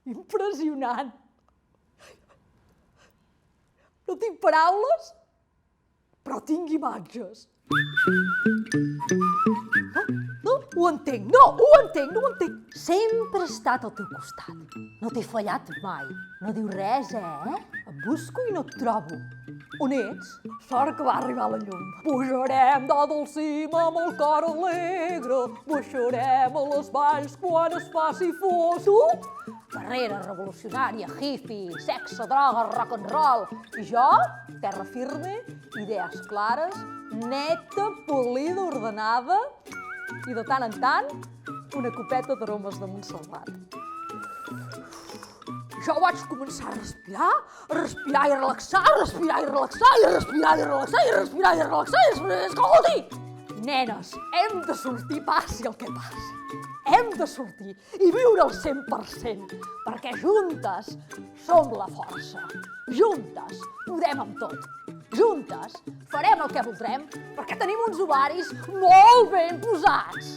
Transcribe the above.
Impressionant. No tinc paraules, però tinc imatges. No ho entenc. Sempre he estat al teu costat. No t'he fallat mai. No dius res, Et busco i no et trobo. On ets? Sort que va arribar la llum. Pujarem dalt del cim amb el cor alegre. Baixarem a les valls quan es faci fos. Tu? Carrera revolucionària, hippie, sexe, droga, rock and roll. I jo, terra firme, idees clares, neta, polida, ordenada i de tant en tant una copeta d'aromes de Montserrat. Jo vaig començar a respirar i relaxar, respirar i relaxar, i respirar i relaxar, i respirar i relaxar, i respirar i escolti! Nenes, hem de sortir passi el que passi. Hem de sortir i viure al 100%, perquè juntes som la força. Juntes podem amb tot. Juntes farem el que voldrem perquè tenim uns ovaris molt ben posats.